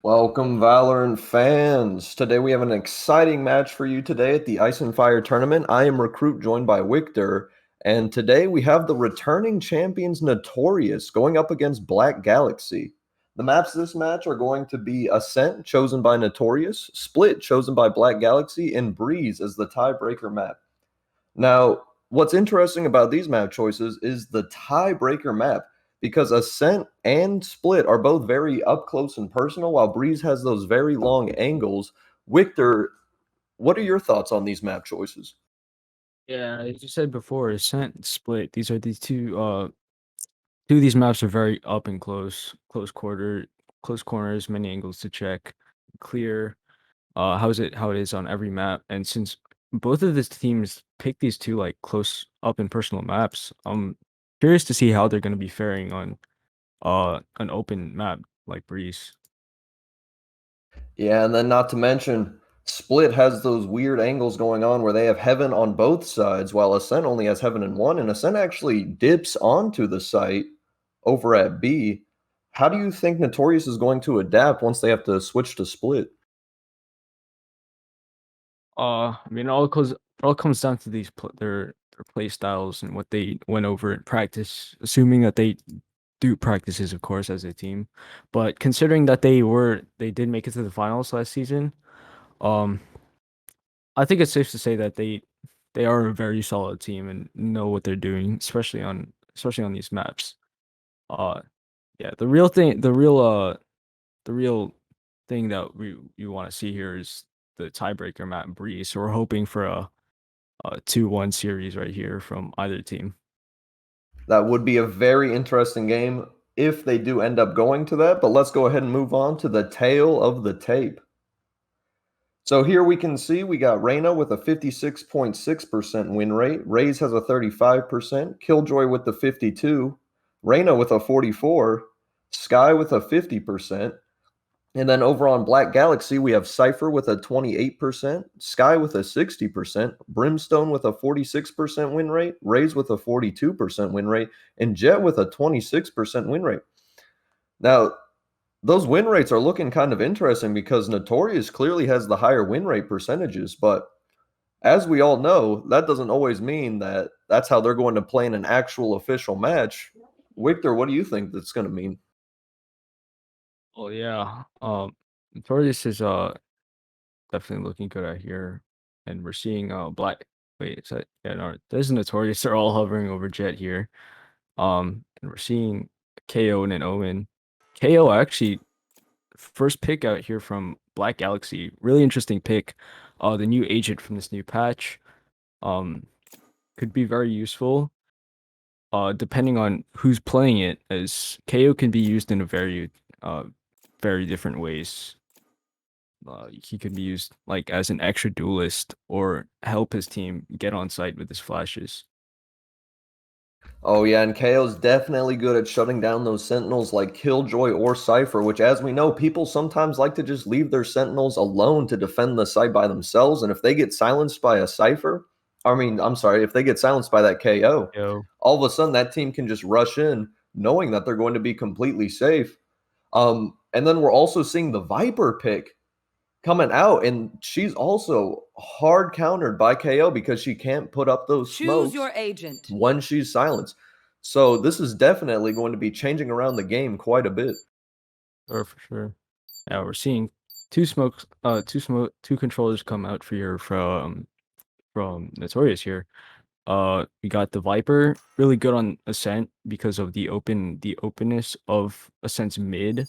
Welcome, Valorant fans. Today we have an exciting match for you today at the Ice and Fire tournament. I am Recruit joined by Victor, and today we have the returning champions Notorious going up against Black Galaxy. The maps this match are going to be Ascent, chosen by Notorious, Split, chosen by Black Galaxy, and Breeze as the tiebreaker map. Now, what's interesting about these map choices is the tiebreaker map because Ascent and Split are both very up close and personal, while Breeze has those very long angles. Victor, what are your thoughts on these map choices? Yeah, as you said before, Ascent and Split. These are the two of these maps are very up and close corners, many angles to check, clear. How it is on every map. And since both of these teams pick these two like close up and personal maps, I'm curious to see how they're gonna be faring on an open map like Breeze. Yeah, and then not to mention, Split has those weird angles going on where they have heaven on both sides, while Ascent only has heaven in one, and Ascent actually dips onto the site over at B. How do you think Notorious is going to adapt once they have to switch to Split? I mean, it all comes down to their play styles and what they went over in practice, assuming that they do practices, of course, as a team. But considering that they did make it to the finals last season, um, I think it's safe to say that they are a very solid team and know what they're doing, especially on these maps. Uh, yeah, the real thing that we want to see here is the tiebreaker map Breeze. So we're hoping for a 2-1 series right here from either team. That would be a very interesting game if they do end up going to that, but let's go ahead and move on to the tail of the tape. So here we can see we got Reyna with a 56.6% win rate, Raze has a 35%, Killjoy with the 52, Reyna with a 44, Sky with a 50%, and then over on Black Galaxy, we have Cypher with a 28%, Sky with a 60%, Brimstone with a 46% win rate, Raze with a 42% win rate, and Jet with a 26% win rate. Now, those win rates are looking kind of interesting because Notorious clearly has the higher win rate percentages, but as we all know, that doesn't always mean that that's how they're going to play in an actual official match. Victor, what do you think that's going to mean? Oh yeah, Notorious is definitely looking good out here, and we're seeing Black. Wait, is that yeah? No, there's Notorious. They're all hovering over Jet here. And we're seeing KO and an Omen. KO actually first pick out here from Black Galaxy. Really interesting pick. The new agent from this new patch. Um, could be very useful. Depending on who's playing it, as KO can be used in a very different ways. He could be used like as an extra duelist or help his team get on site with his flashes. Oh yeah, and KO's definitely good at shutting down those sentinels like Killjoy or Cypher, which as we know, people sometimes like to just leave their sentinels alone to defend the site by themselves. And if they get silenced by a Cypher, I'm sorry, if they get silenced by that KO, KO. all of a sudden that team can just rush in knowing that they're going to be completely safe. And then we're also seeing the Viper pick coming out, and she's also hard countered by KO because she can't put up those Choose smokes your agent. when she's silenced. So this is definitely going to be changing around the game quite a bit. Or for sure. Yeah, we're seeing two controllers come out for your from Notorious here. We got the Viper, really good on Ascent because of the openness of Ascent's mid,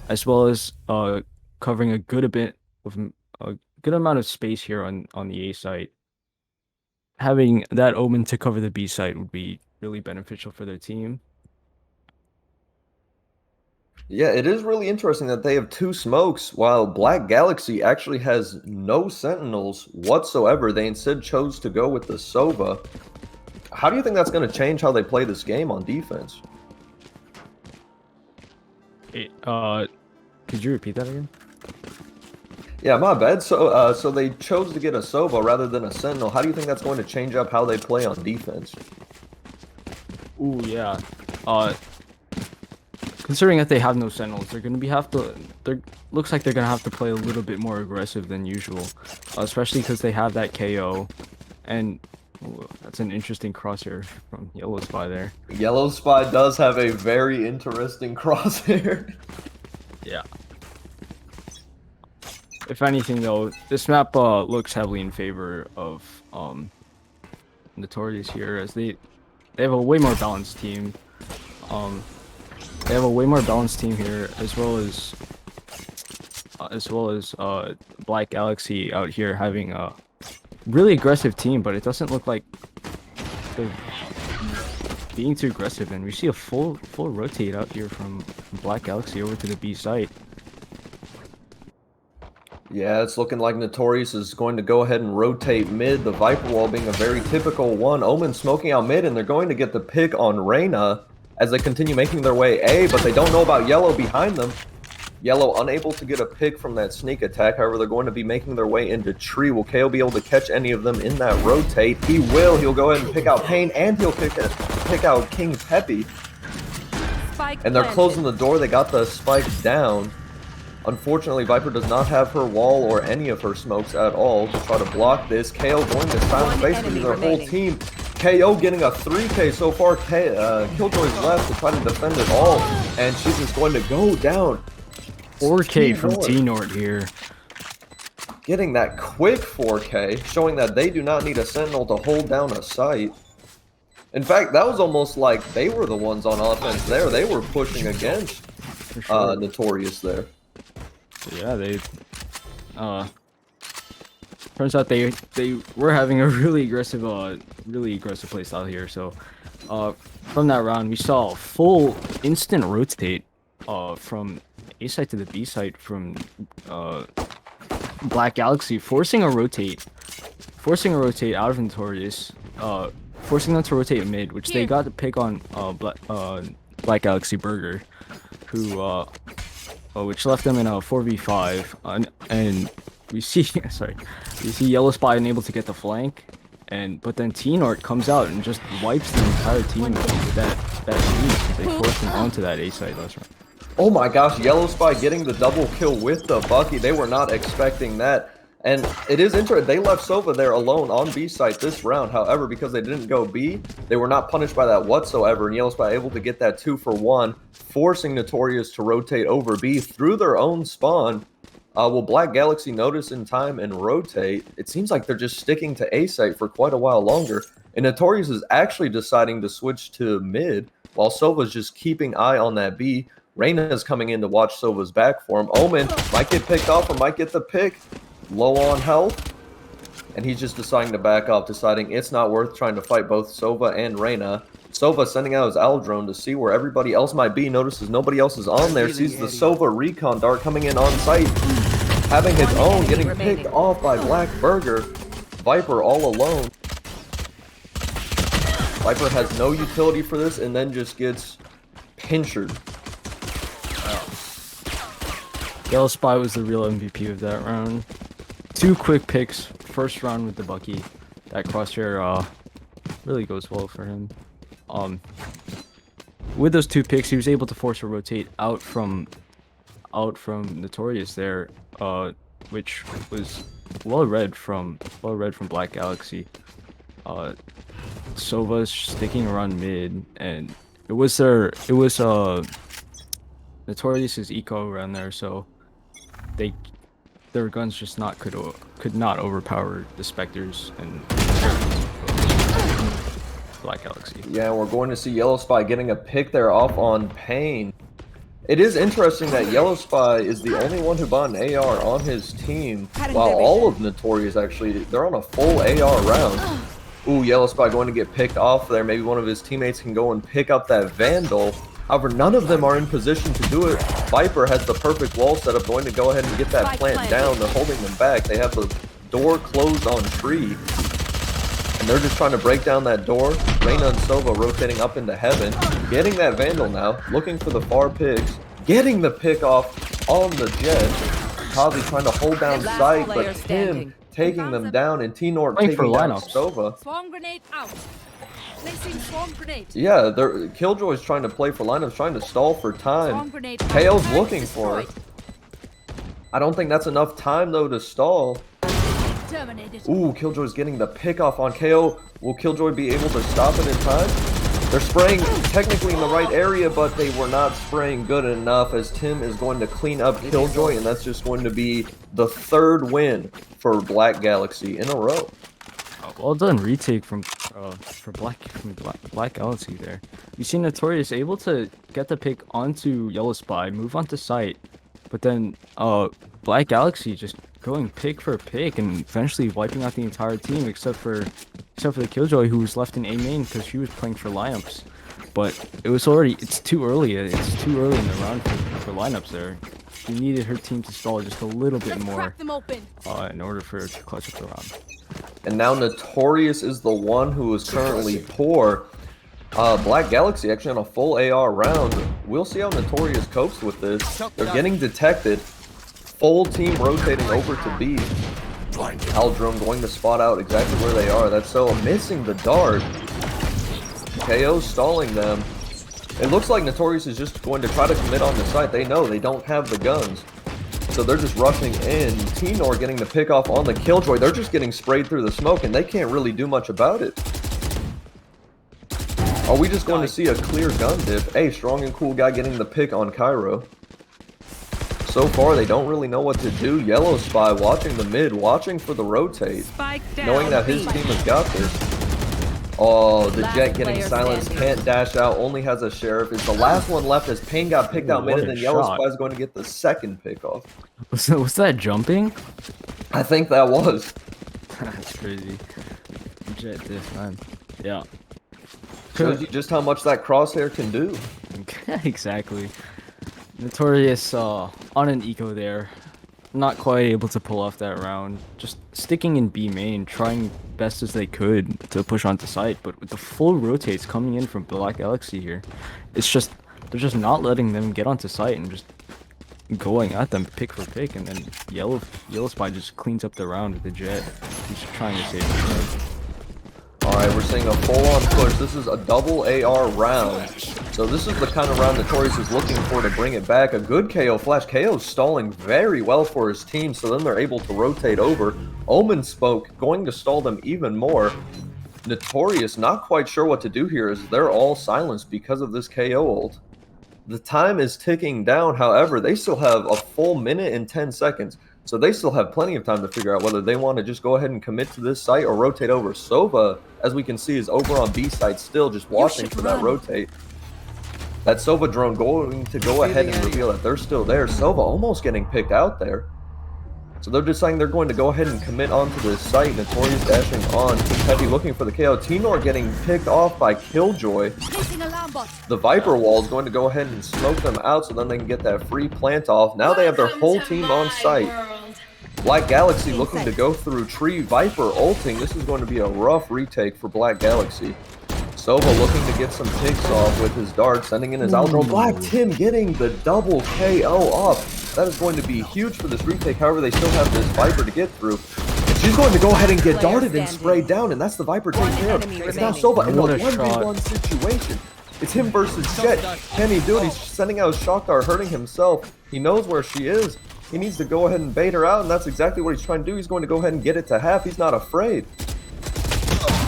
as well as covering a bit of a good amount of space here on the A site. Having that Omen to cover the B site would be really beneficial for their team. Yeah, it is really interesting that they have two smokes while Black Galaxy actually has no sentinels whatsoever. They instead chose to go with the Sova. How do you think that's going to change how they play this game on defense? It, could you repeat that again? Yeah, my bad. So they chose to get a Sova rather than a Sentinel. How do you think that's going to change up how they play on defense? Ooh, yeah. Uh, considering that they have no sentinels, they're gonna looks like they're gonna have to play a little bit more aggressive than usual, especially because they have that KO, and ooh, that's an interesting crosshair from Yellow Spy there. Yellow Spy does have a very interesting crosshair. Yeah. If anything, though, this map looks heavily in favor of Notorious here, as they have a way more balanced team. They have a way more balanced team here, as well as Black Galaxy out here having a really aggressive team, but it doesn't look like they're being too aggressive. And we see a full rotate out here from Black Galaxy over to the B site. Yeah, it's looking like Notorious is going to go ahead and rotate mid, the Viper wall being a very typical one. Omen smoking out mid, and they're going to get the pick on Reyna as they continue making their way A, but they don't know about Yellow behind them. Yellow unable to get a pick from that sneak attack. However, they're going to be making their way into tree. Will KO be able to catch any of them in that rotate? He will. He'll go ahead and pick out Pain, and he'll pick out King Peppy. And they're closing the door. They got the spike down. Unfortunately, Viper does not have her wall or any of her smokes at all to try to block this. KO going to silence basically their whole team. KO getting a 3K so far. Killjoy's left to try to defend it all, and she's just going to go down. 4K from T-Nord here. Getting that quick 4K, showing that they do not need a Sentinel to hold down a site. In fact, that was almost like they were the ones on offense there. They were pushing against Notorious there. Yeah, turns out they were having a really aggressive playstyle here. So from that round, we saw a full instant rotate from A site to the B site from Black Galaxy, forcing a rotate out of Notorious, forcing them to rotate mid, which they got to pick on Black Galaxy Burger, who which left them in a 4v5, and we see Yellow Spy unable to get the flank, but then T-Nord comes out and just wipes the entire team with that team. They forced them onto that A site last round. Oh my gosh, Yellow Spy getting the double kill with the Bucky. They were not expecting that. And it is interesting, they left Sova there alone on B site this round. However, because they didn't go B, they were not punished by that whatsoever. And Yellow Spy able to get that 2-for-1, forcing Notorious to rotate over B through their own spawn. Will Black Galaxy notice in time and rotate? It seems like they're just sticking to A site for quite a while longer. And Notorious is actually deciding to switch to mid, while Sova's just keeping eye on that B. Reyna is coming in to watch Sova's back for him. Omen might get picked off or might get the pick. Low on health. And he's just deciding to back off, deciding it's not worth trying to fight both Sova and Reyna. Sova sending out his Owl drone to see where everybody else might be. Notices nobody else is on there. Sees the Sova recon dart coming in on site. Having his own, getting picked off by Black Burger. Viper all alone. Viper has no utility for this and then just gets pinchered. Yellow Spy was the real MVP of that round. 2 quick picks, first round with the Bucky. That crosshair really goes well for him. With those 2 picks, he was able to force a rotate out from Notorious there, which was well read from Black Galaxy. Sova's sticking around mid, and it was Notorious's eco around there, so their guns just could not overpower the Spectres and Black Galaxy. Yeah, we're going to see Yellow Spy getting a pick there off on Pain. It is interesting that Yellow Spy is the only one who bought an AR on his team, while all of Notorious actually, they're on a full AR round. Ooh, Yellow Spy going to get picked off there. Maybe one of his teammates can go and pick up that Vandal. However, none of them are in position to do it. Viper has the perfect wall setup, going to go ahead and get that plant down. They're holding them back. They have the door closed on tree. And they're just trying to break down that door. Reyna and Sova rotating up into heaven. Getting that Vandal now. Looking for the far picks. Getting the pick off on the jet. Kazi trying to hold down sight, but him taking them down, and T-Nord taking down Sova. Swarm grenade out. Placing swarm grenade. Yeah, Killjoy's trying to play for lineups, trying to stall for time. Swarm grenade. KO's looking for her. I don't think that's enough time though to stall. Terminated. Ooh, Killjoy's getting the pick off on KO. Will Killjoy be able to stop it in time? They're spraying technically in the right area, but they were not spraying good enough as Tim is going to clean up Killjoy, and that's just going to be the 3rd win for Black Galaxy in a row. Well done retake from Black Galaxy there. You see Notorious able to get the pick onto Yellow Spy, move onto site, but then Black Galaxy just going pick for pick and eventually wiping out the entire team except for the Killjoy, who was left in A main because she was playing for lineups. But it's too early. It's too early in the round for lineups there. She needed her team to stall just a little bit more in order for her to clutch up the round. And now Notorious is the one who is currently poor. Black Galaxy actually on a full AR round. We'll see how Notorious copes with this. They're getting detected. Full team rotating over to B. Aldrome going to spot out exactly where they are. That's so missing the dart. KO stalling them. It looks like Notorious is just going to try to commit on the site. They know they don't have the guns. So they're just rushing in. T-Nor getting the pick off on the Killjoy. They're just getting sprayed through the smoke and they can't really do much about it. Are we just going to see a clear gun diff? Hey, Strong and Cool Guy getting the pick on Cairo. So far, they don't really know what to do. Yellow Spy watching the mid, watching for the rotate, knowing that his team has got this. Oh, the Jet getting silenced, can't dash out, only has a Sheriff. It's the last one left as Pain got picked out mid, and then Yellow Spy is going to get the 2nd pick off. Was that jumping? I think that was. That's crazy. Jet diff, man. Yeah. Shows you just how much that crosshair can do. Exactly. Notorious on an eco there. Not quite able to pull off that round. Just sticking in B main, trying best as they could to push onto site, but with the full rotates coming in from Black Galaxy here, it's just they're just not letting them get onto site and just going at them pick for pick, and then Yellow Spy just cleans up the round with the Jet. He's trying to save the Alright, we're seeing a full-on push. This is a double AR round. So this is the kind of round Notorious is looking for to bring it back. A good KO flash. KO's stalling very well for his team, so then they're able to rotate over. Omen Spoke going to stall them even more. Notorious not quite sure what to do here as they're all silenced because of this KO ult. The time is ticking down, however, they still have a full minute and 10 seconds. So they still have plenty of time to figure out whether they want to just go ahead and commit to this site or rotate over. Sova, as we can see, is over on B site still, just watching for that rotate. That Sova drone going to go ahead and reveal that they're still there. Sova almost getting picked out there. So they're deciding they're going to go ahead and commit onto this site. Notorious dashing on. Heavy looking for the KO. T-Nor getting picked off by Killjoy. The Viper wall is going to go ahead and smoke them out so then they can get that free plant off. Now they have their whole team on site. Black Galaxy looking to go through tree. Viper ulting. This is going to be a rough retake for Black Galaxy. Sova looking to get some picks off with his dart, sending in his Aldro. Black Tim getting the double KO off. That is going to be huge for this retake. However, they still have this Viper to get through. And she's going to go ahead and get darted and sprayed down, and that's the Viper taken care of. It's now Sova in a 1v1 situation. It's him versus Jet. Can he do it? He's sending out his shock dart, hurting himself. He knows where she is. He needs to go ahead and bait her out, and that's exactly what he's trying to do. He's going to go ahead and get it to half. He's not afraid.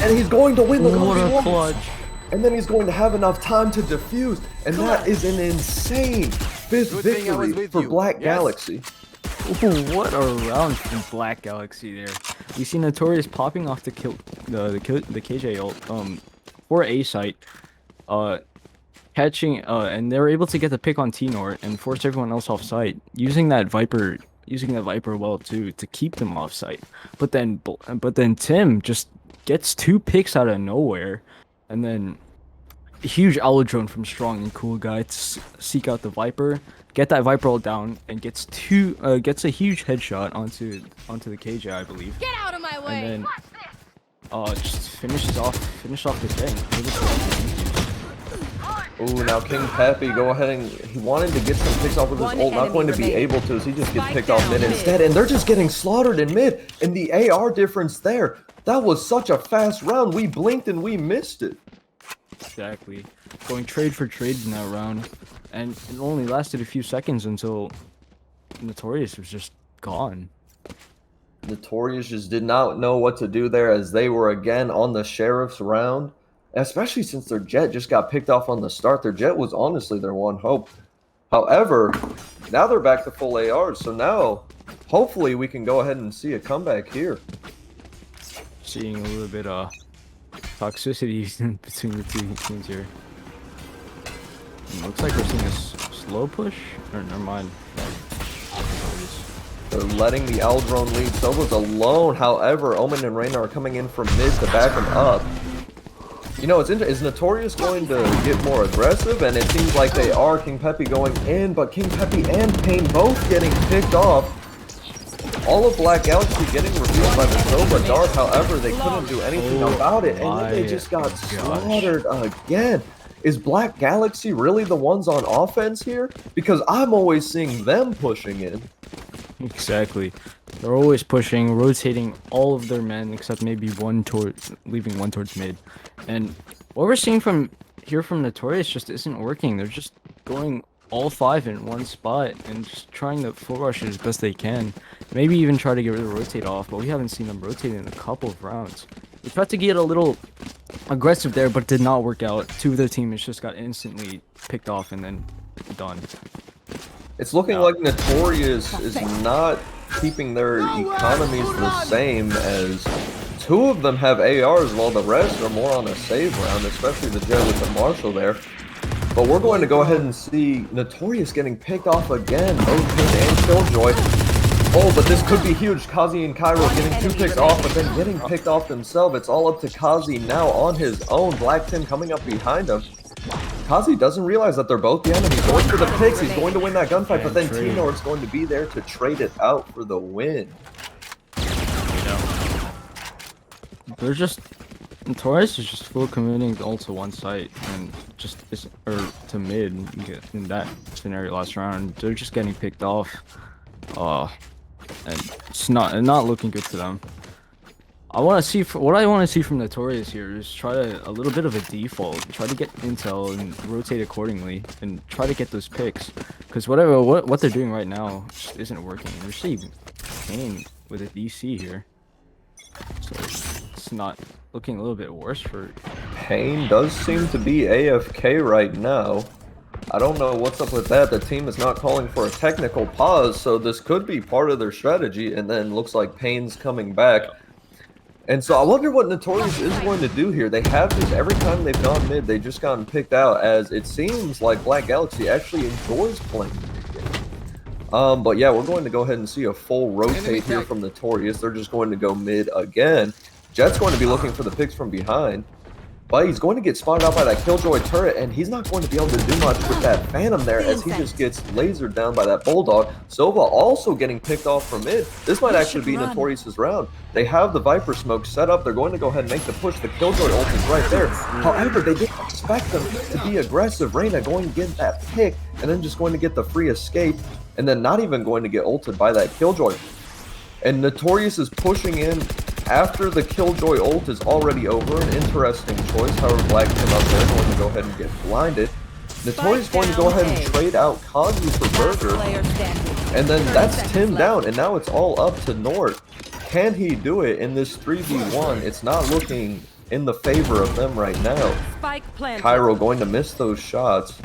And he's going to win the clutch. And then he's going to have enough time to defuse. And that is an insane 5th victory for Black Galaxy. Ooh, what a round from Black Galaxy there. We see Notorious popping off the KJ ult for A site, catching and they were able to get the pick on T-Nor and force everyone else off site, using that Viper well too to keep them off site. But then Tim just gets 2 picks out of nowhere, and then a huge owl drone from Strong and Cool Guy to seek out the Viper, get that Viper ult down, and gets a huge headshot onto the KJ, I believe. Get out of my way. And then just finish off the thing. Ooh, now King Pappy go ahead and he wanted to get some picks off with his ult, not going to be able to, as he just gets picked off mid instead, and they're just getting slaughtered in mid. And the AR difference there, that was such a fast round. We blinked and we missed it. Exactly. Going trade for trade in that round. And it only lasted a few seconds until Notorious was just gone. Notorious just did not know what to do there as they were again on the Sheriff's round, especially since their Jet just got picked off on the start. Their Jet was honestly their one hope. However, now they're back to full ARs, so now hopefully we can go ahead and see a comeback here. Seeing a little bit of toxicity between the two teams here. Looks like we're seeing a slow push. Or never mind. They're letting the Aldrone lead. Sova's alone. However, Omen and Reyna are coming in from mid to back him up. You know, it's interesting. Is Notorious going to get more aggressive? And it seems like they are. King Peppy going in, but King Peppy and Pain both getting picked off. All of Black Galaxy getting revealed by the Sova Dart. However, they couldn't do anything about it. And then they just got slaughtered again. Is Black Galaxy really the ones on offense here? Because I'm always seeing them pushing in. Exactly. They're always pushing, rotating all of their men except maybe one towards, leaving one towards mid. And what we're seeing from here from Notorious just isn't working. They're just going all five in one spot and just trying to full rush it as best they can. Maybe even try to get rid of rotate off, but we haven't seen them rotate in a couple of rounds. They tried to get a little aggressive there, but did not work out. Two of their teammates just got instantly picked off and then done. It's looking like Notorious is not keeping their economies the same, as two of them have ARs while the rest are more on a save round, especially the Jet with the Marshall there. But we're going to go ahead and see Notorious getting picked off again, both Pin and Killjoy. Oh, but this could be huge. Kazi and Cairo getting two picks off, but then getting picked off themselves. It's all up to Kazi now on his own. Black Tim coming up behind him. Kazi doesn't realize that they're both the enemy. Going for the picks. He's going to win that gunfight, but then T-Nord's going to be there to trade it out for the win. They're just... Notorious is just full committing all to one site and just or to mid in that scenario last round. They're just getting picked off. And it's not looking good for them. What I want to see from Notorious here is try a little bit of a default, try to get intel and rotate accordingly, and try to get those picks. Because what they're doing right now just isn't working. They're seeing Pain with a DC here, so it's not looking a little bit worse for. Pain does seem to be AFK right now. I don't know what's up with that. The team is not calling for a technical pause, so this could be part of their strategy, and then looks like Pain's coming back. And so I wonder what Notorious is going to do here. They have just, every time they've gone mid, they've just gotten picked out, as it seems like Black Galaxy actually enjoys playing mid game. But yeah, we're going to go ahead and see a full rotate here from Notorious. They're just going to go mid again. Jet's going to be looking for the picks from behind. But he's going to get spotted out by that Killjoy turret, and he's not going to be able to do much with that Phantom there, as he just gets lasered down by that Bulldog. Sova also getting picked off from mid. This might actually be Notorious's round. They have the Viper smoke set up. They're going to go ahead and make the push. The Killjoy ult is right there. However, they didn't expect them to be aggressive. Reyna going to get that pick, and then just going to get the free escape, and then not even going to get ulted by that Killjoy. And Notorious is pushing in after the Killjoy ult is already over. An interesting choice. However, Black Tim up there going to go ahead and get blinded. Notorious going to go ahead and trade out Kazu for Burger. And then that's Tim down, and now it's all up to Nort. Can he do it in this 3v1? It's not looking in the favor of them right now. Cairo going to miss those shots.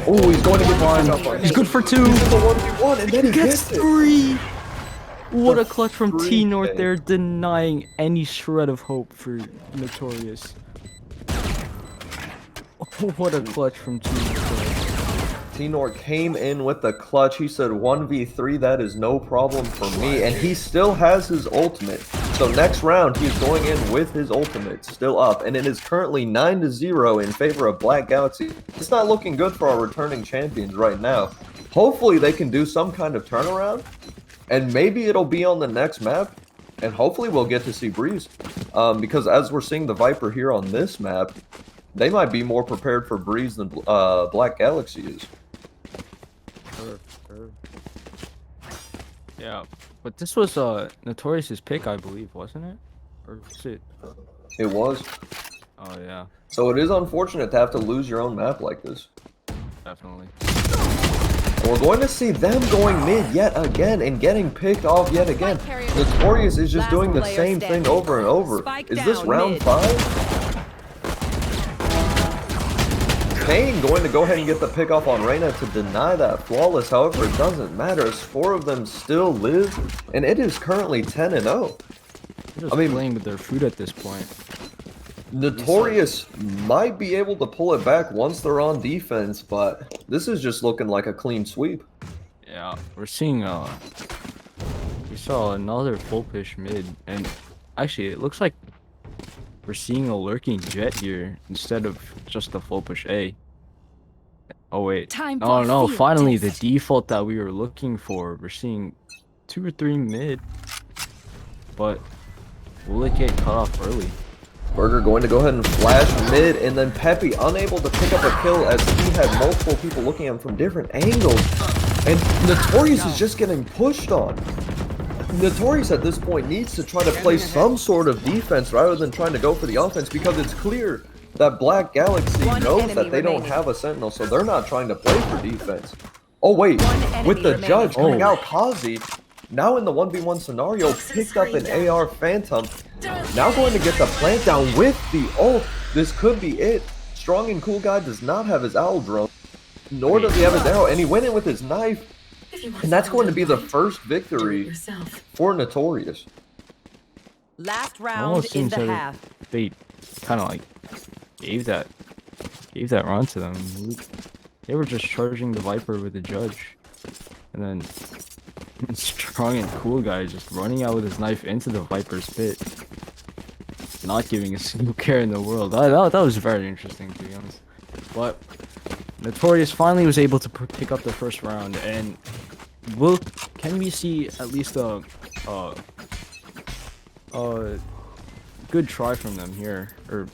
Oh, he's going to get one. He's good for two. He's in the 1v1, and then he gets three. What a clutch from T-North there, denying any shred of hope for Notorious. What a clutch from T-North. T-North came in with the clutch. He said 1v3, that is no problem for me. And he still has his ultimate. So next round, he's going in with his ultimate still up. And it is currently 9-0 in favor of Black Galaxy. It's not looking good for our returning champions right now. Hopefully they can do some kind of turnaround. And maybe it'll be on the next map, and hopefully we'll get to see Breeze. Because as we're seeing the Viper here on this map, they might be more prepared for Breeze than Black Galaxy is. Sure. Yeah, but this was Notorious's pick, I believe, wasn't it? Or was it? It was. Oh yeah, So it is unfortunate to have to lose your own map like this. definitely. And we're going to see them going mid yet again and getting picked off yet again. Notorious is just Last doing the player same standing. thing over and over. Spike Is this down round mid. 5? Kane going to go ahead and get the pick off on Reyna to deny that flawless. However, it doesn't matter as 4 of them still live, and it is currently 10-0. They're just playing with their food at this point. Notorious might be able to pull it back once they're on defense, but this is just looking like a clean sweep. Yeah, we're seeing we saw another full push mid, and actually it looks like we're seeing a lurking jet here instead of just a full push A. Oh wait, Time oh for no, field finally the test. default that we were looking for. We're seeing 2 or 3 mid, but will it get cut off early? Burger going to go ahead and flash mid, and then Pepe unable to pick up a kill as he had multiple people looking at him from different angles. And Notorious is just getting pushed on. Notorious at this point needs to try to play some sort of defense rather than trying to go for the offense, because it's clear that Black Galaxy One knows enemy that they don't remaining. have a sentinel, so they're not trying to play for defense. Oh wait, One enemy with the remaining. judge coming Oh. out, Kazi, now in the 1v1 scenario, picked up an AR Phantom. Now going to get the plant down with the ult. This could be it. Strong and Cool Guy does not have his owl drone, nor does he have his arrow, and he went in with his knife. And that's going to be the first victory for Notorious. Last It round almost in seems the that half. they kind of like gave that run to them. They were just charging the Viper with the judge, and then Strong and Cool Guy just running out with his knife into the Viper's pit, not giving a single care in the world. That was very interesting, to be honest. But Notorious finally was able to pick up the first round, and can we see at least a good try from them here, or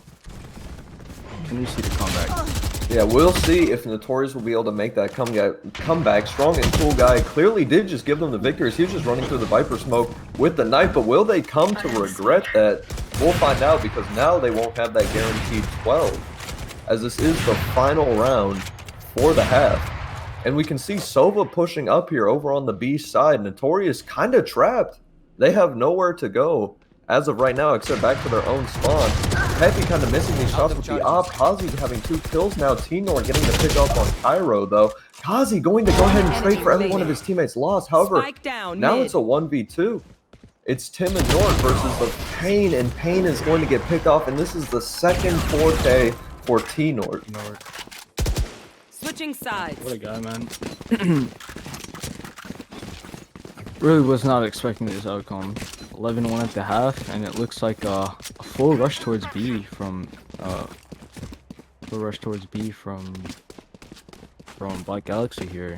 can we see the comeback? Yeah, we'll see if Notorious will be able to make that comeback. Strong and Cool Guy clearly did just give them the victories. He was just running through the Viper smoke with the knife, but will they come to regret that? We'll find out, because now they won't have that guaranteed 12, as this is the final round for the half. And we can see Sova pushing up here over on the B side. Notorious kind of trapped. They have nowhere to go as of right now except back to their own spawn. Pepe kind of missing these shots with the op. Kazi having 2 kills now. T-Nor getting the pick off on Cairo though. Kazi going to go ahead and trade for every one of his teammates lost. However, Spike down now mid. it's a 1v2. It's Tim and Nort versus the Pain, and Pain is going to get picked off, and this is the second 4K for T-Nort. Switching sides. What a guy, man. Really was not expecting this outcome. 11-1 at the half, and it looks like a full rush towards B from Black Galaxy here.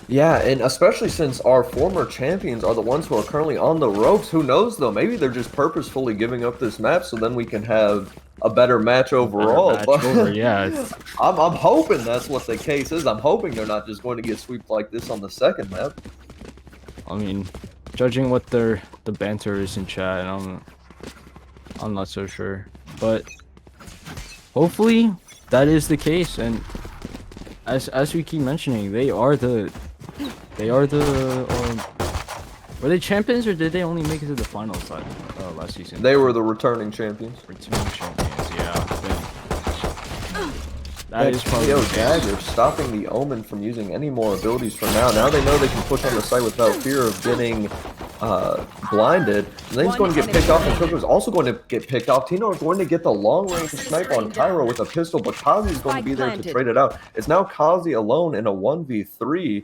Yeah, and especially since our former champions are the ones who are currently on the ropes. Who knows, though? Maybe they're just purposefully giving up this map so then we can have a better match overall. Match over, yeah. I'm hoping that's what the case is. I'm hoping they're not just going to get swept like this on the second map. I mean, judging what the banter is in chat, I'm not so sure, but hopefully that is the case. And as we keep mentioning, they are the were they champions, or did they only make it to the finals last season? They were the returning champions. Returning champions, yeah. That is probably Yo, the case. Dagger stopping the Omen from using any more abilities for now. Now they know they can push on the site without fear of getting blinded. And then he's going to get picked off, and Cook's also going to get picked off. Tino is going to get the long-range snipe on Cairo with a pistol, but Kazi's going to be there to trade it out. It's now Kazi alone in a 1v3.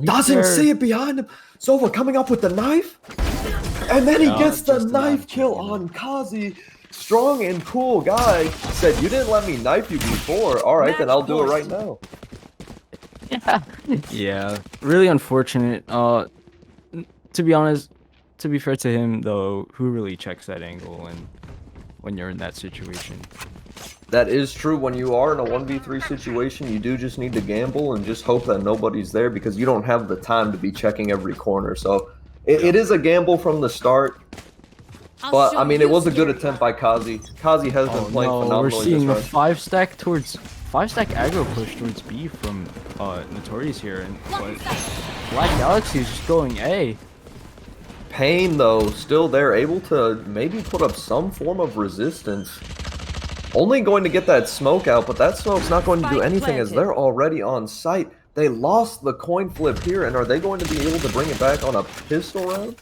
Doesn't see it behind him. Sova coming up with the knife. And then he gets the knife kill on Kazi. Strong and Cool Guy said, "You didn't let me knife you before. All right, then I'll do it right now." Yeah, really unfortunate. To be honest, to be fair to him though, who really checks that angle when you're in that situation? That is true. When you are in a 1v3 situation, you do just need to gamble and just hope that nobody's there, because you don't have the time to be checking every corner. So it is a gamble from the start. I'll But show I mean, you it was a good scary. attempt by Kazi. Kazi has been Oh playing no, we're phenomenally seeing a this run. 5-stack aggro push towards B from Notorious here, and but Black Galaxy is just going A. Pain though, still there, able to maybe put up some form of resistance. Only going to get that smoke out, but that smoke's not going to do Spike anything as planted. they're already on site. They lost the coin flip here, and are they going to be able to bring it back on a pistol round?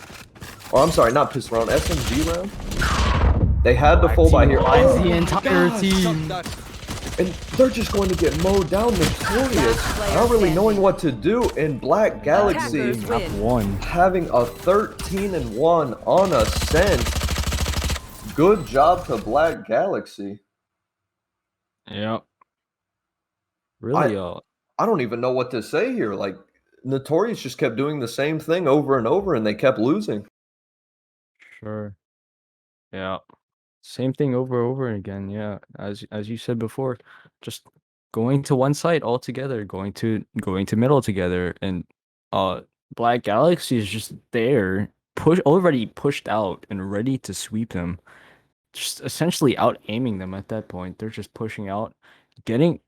Or I'm sorry, not pistol round, SMG round? They had to fall by here. Lines Oh the my entire gosh. team. And they're just going to get mowed down, Notorious, not really knowing what to do. And Black Galaxy Attackers win. Map 1. having a 13-1 on ASCENT. Good job to Black Galaxy. Yep. Really, I don't even know what to say here. Like, Notorious just kept doing the same thing over and over, and they kept losing. sure. Yeah. Same thing over again, yeah. As you said before, just going to one site all together, going to middle together, and Black Galaxy is just there, already pushed out and ready to sweep them. Just essentially out aiming them at that point. They're just pushing out, getting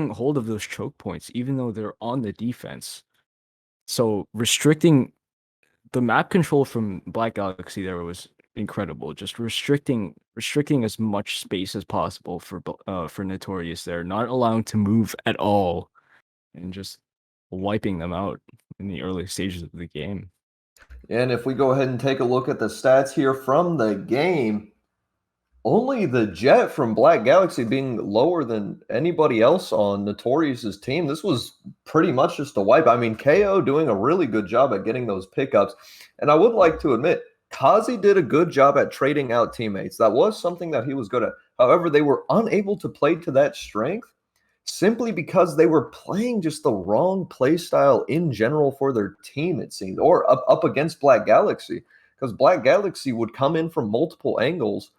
hold of those choke points, even though they're on the defense. So restricting the map control from Black Galaxy there was incredible. Just restricting as much space as possible for Notorious there, not allowing to move at all, and just wiping them out in the early stages of the game. And if we go ahead and take a look at the stats here from the game, only the Jet from Black Galaxy being lower than anybody else on Notorious's team. This was pretty much just a wipe. I mean, KO doing a really good job at getting those pickups. And I would like to admit, Kazi did a good job at trading out teammates. That was something that he was good at. However, they were unable to play to that strength simply because they were playing just the wrong play style in general for their team, it seemed, or up against Black Galaxy. Because Black Galaxy would come in from multiple angles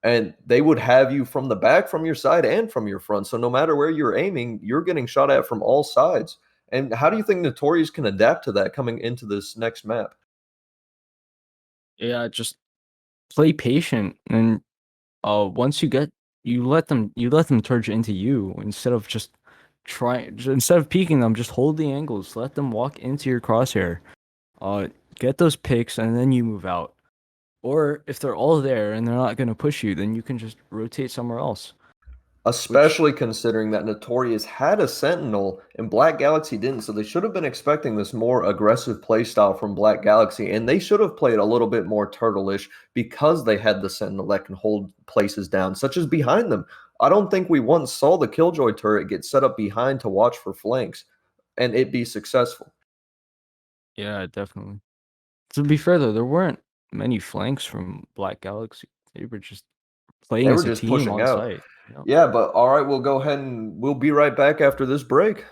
and they would have you from the back, from your side, and from your front. So no matter where you're aiming, you're getting shot at from all sides. And how do you think Notorious can adapt to that coming into this next map? Yeah, just play patient, and once you let them turn into you instead of peeking them. Just hold the angles, let them walk into your crosshair, get those picks, and then you move out. Or if they're all there and they're not going to push you, then you can just rotate somewhere else. Especially considering that Notorious had a Sentinel and Black Galaxy didn't. So they should have been expecting this more aggressive play style from Black Galaxy. And they should have played a little bit more turtle-ish because they had the Sentinel that can hold places down, such as behind them. I don't think we once saw the Killjoy turret get set up behind to watch for flanks and it be successful. Yeah, definitely. To be fair though, there weren't many flanks from Black Galaxy. They were just playing They as were a just team pushing on out. site. Yep. Yeah, but all right, we'll go ahead and we'll be right back after this break.